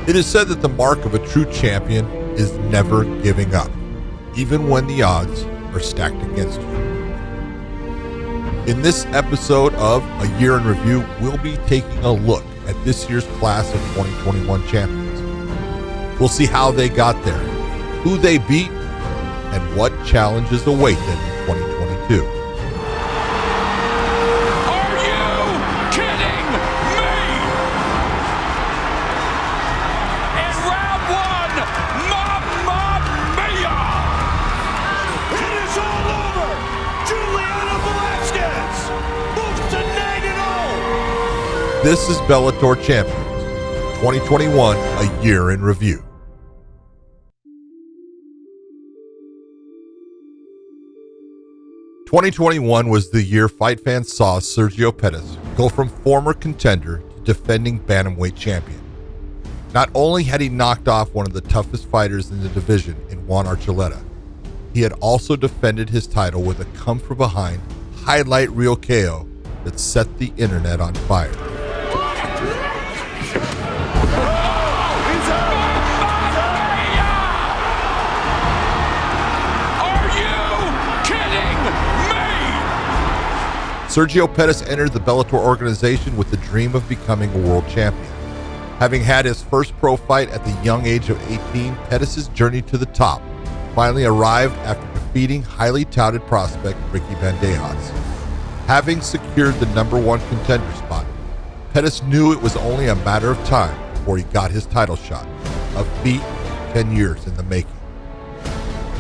It is said that the mark of a true champion is never giving up, even when the odds are stacked against you. In this episode of A Year in Review, we'll be taking a look at this year's class of 2021 champions. We'll see how they got there, who they beat, and what challenges await them in 2022. Julianna Velasquez moves to 9-0. This is Bellator Champions 2021, A Year in Review. '21 was the year fight fans saw Sergio Pettis go from former contender to defending bantamweight champion. Not only had he knocked off one of the toughest fighters in the division in Juan Archuleta, he had also defended his title with a come-from-behind highlight reel KO that set the internet on fire. Are you kidding me? Sergio Pettis entered the Bellator organization with the dream of becoming a world champion. Having had his first pro fight at the young age of 18, Pettis' journey to the top finally arrived after defeating highly touted prospect Ricky Bandejas. Having secured the #1 contender spot, Pettis knew it was only a matter of time before he got his title shot, a feat 10 years in the making.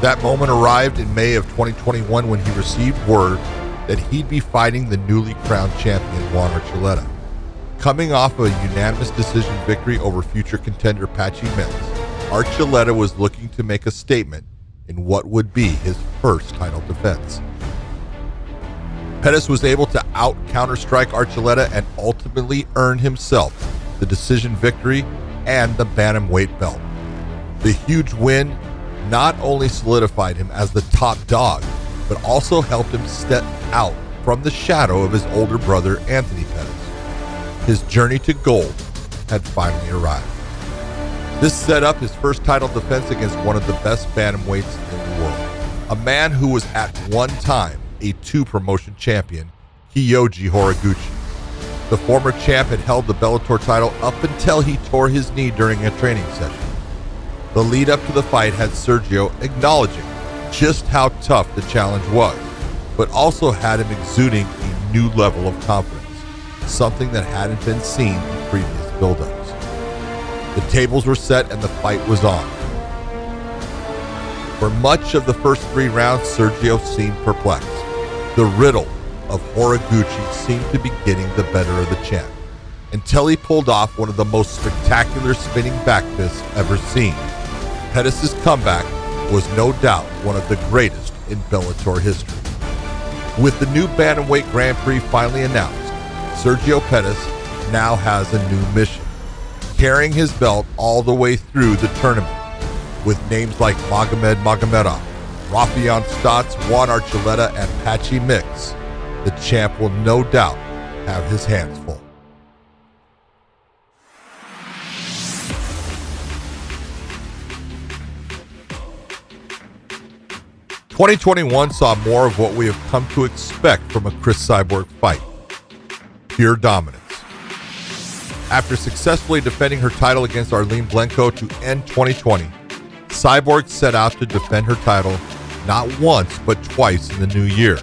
That moment arrived in May of 2021 when he received word that he'd be fighting the newly crowned champion Juan Archuleta. Coming off a unanimous decision victory over future contender Patchy Mix, Archuleta was looking to make a statement in what would be his first title defense. Pettis was able to out-counterstrike Archuleta and ultimately earn himself the decision victory and the bantamweight belt. The huge win not only solidified him as the top dog, but also helped him step out from the shadow of his older brother Anthony Pettis. His journey to gold had finally arrived. This set up his first title defense against one of the best bantamweights in the world, a man who was at one time a two-promotion champion, Kyoji Horiguchi. The former champ had held the Bellator title up until he tore his knee during a training session. The lead up to the fight had Sergio acknowledging just how tough the challenge was, but also had him exuding a new level of confidence, something that hadn't been seen in previous build-ups. The tables were set and the fight was on. For much of the first 3 rounds, Sergio seemed perplexed. The riddle of Horiguchi seemed to be getting the better of the champ, until he pulled off one of the most spectacular spinning back fists ever seen. Pettis' comeback was no doubt one of the greatest in Bellator history. With the new Bantamweight Grand Prix finally announced, Sergio Pettis now has a new mission, carrying his belt all the way through the tournament. With names like Magomed Magomedov, Rafion Stotts, Juan Archuleta, and Patchy Mix, the champ will no doubt have his hands full. '21 saw more of what we have come to expect from a Cris Cyborg fight: pure dominance. After successfully defending her title against Arlene Blenko to end 2020, Cyborg set out to defend her title not once but twice in the new year.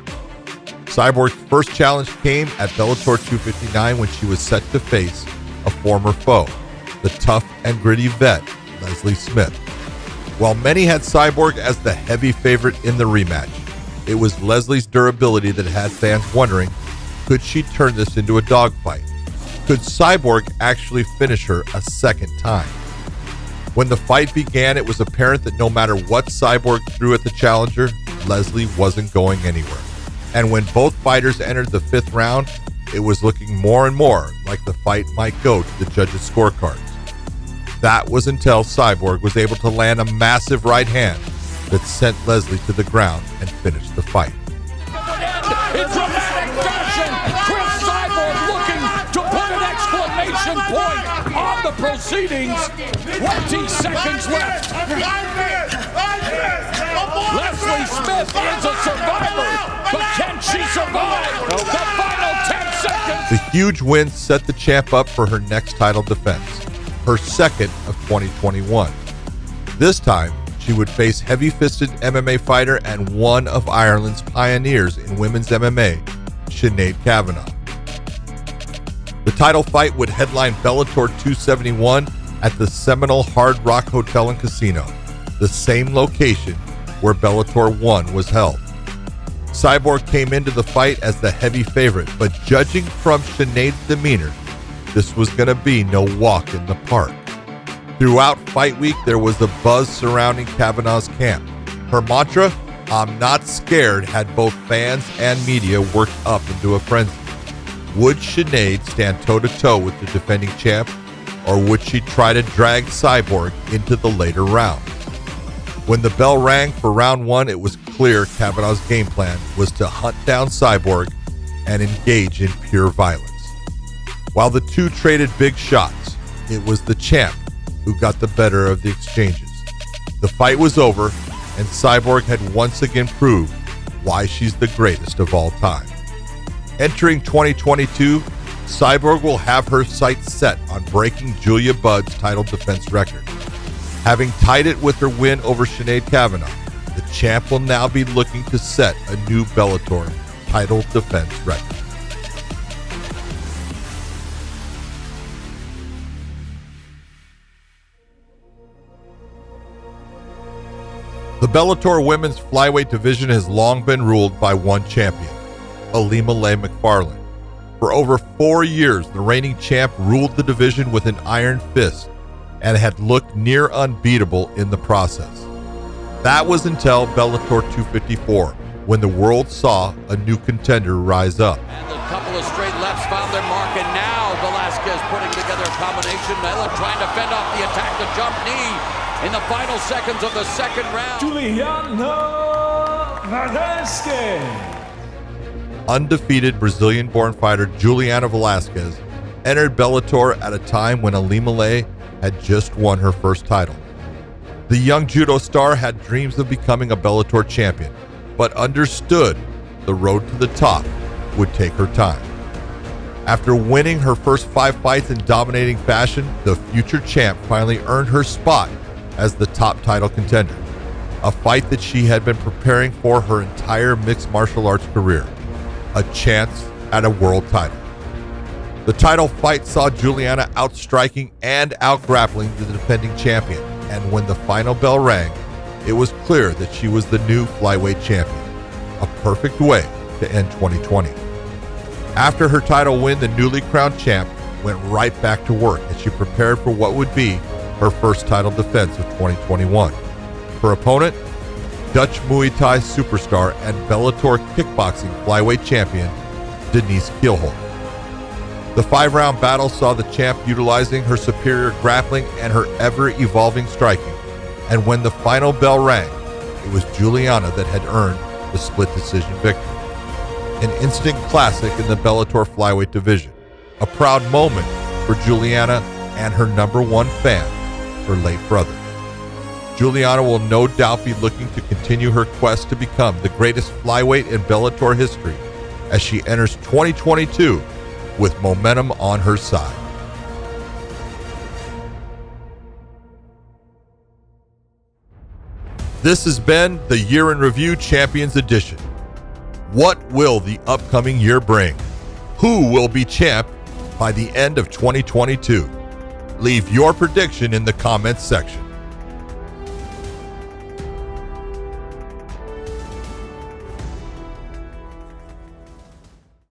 Cyborg's first challenge came at Bellator 259 when she was set to face a former foe, the tough and gritty vet Leslie Smith. While many had Cyborg as the heavy favorite in the rematch, it was Leslie's durability that had fans wondering, could she turn this into a dogfight? Could Cyborg actually finish her a second time? When the fight began, it was apparent that no matter what Cyborg threw at the challenger, Leslie wasn't going anywhere. And when both fighters entered the 5th round, it was looking more and more like the fight might go to the judges' scorecards. That was until Cyborg was able to land a massive right hand that sent Leslie to the ground and finished the fight. In dramatic fashion, Cris Cyborg looking to put an exclamation decision point on the proceedings. 20 seconds left. Leslie Smith is a survivor, but can she survive the final 10 seconds? The huge win set the champ up for her next title defense, her second of 2021. This time, she would face heavy-fisted MMA fighter and one of Ireland's pioneers in women's MMA, Sinead Kavanagh. The title fight would headline Bellator 271 at the Seminole Hard Rock Hotel and Casino, the same location where Bellator 1 was held. Cyborg came into the fight as the heavy favorite, but judging from Sinead's demeanor, this was going to be no walk in the park. Throughout fight week, there was a buzz surrounding Kavanagh's camp. Her mantra, "I'm not scared," had both fans and media worked up into a frenzy. Would Sinead stand toe-to-toe with the defending champ, or would she try to drag Cyborg into the later rounds? When the bell rang for round one, it was clear Kavanagh's game plan was to hunt down Cyborg and engage in pure violence. While the two traded big shots, it was the champ who got the better of the exchanges. The fight was over, and Cyborg had once again proved why she's the greatest of all time. Entering 2022, Cyborg will have her sights set on breaking Julia Budd's title defense record. Having tied it with her win over Sinead Kavanagh, the champ will now be looking to set a new Bellator title defense record. The Bellator women's flyweight division has long been ruled by one champion, Ilima-Lei Macfarlane. For over 4 years, the reigning champ ruled the division with an iron fist and had looked near unbeatable in the process. That was until Bellator 254, when the world saw a new contender rise up. And a couple of straight lefts found their mark, and now Velasquez putting together a combination. Mela trying to fend off the attack, the jump knee in the final seconds of the second round. Julianna Velasquez. Undefeated Brazilian-born fighter Juliana Velasquez entered Bellator at a time when Ilima-Lei had just won her first title. The young judo star had dreams of becoming a Bellator champion, but understood the road to the top would take her time. After winning her first 5 fights in dominating fashion, the future champ finally earned her spot as the top title contender, a fight that she had been preparing for her entire mixed martial arts career, a chance at a world title. The title fight saw Juliana outstriking and outgrappling the defending champion, and when the final bell rang, it was clear that she was the new flyweight champion, a perfect way to end 2020. After her title win, the newly crowned champ went right back to work as she prepared for what would be her first title defense of 2021. Her opponent, Dutch Muay Thai superstar and Bellator kickboxing flyweight champion, Denise Kielholm. The 5-round battle saw the champ utilizing her superior grappling and her ever-evolving striking, and when the final bell rang, it was Juliana that had earned the split decision victory. An instant classic in the Bellator flyweight division, a proud moment for Juliana and her #1 fan, her late brother. Juliana will no doubt be looking to continue her quest to become the greatest flyweight in Bellator history as she enters 2022 with momentum on her side. This has been the Year in Review Champions Edition. What will the upcoming year bring? Who will be champ by the end of 2022? Leave your prediction in the comments section.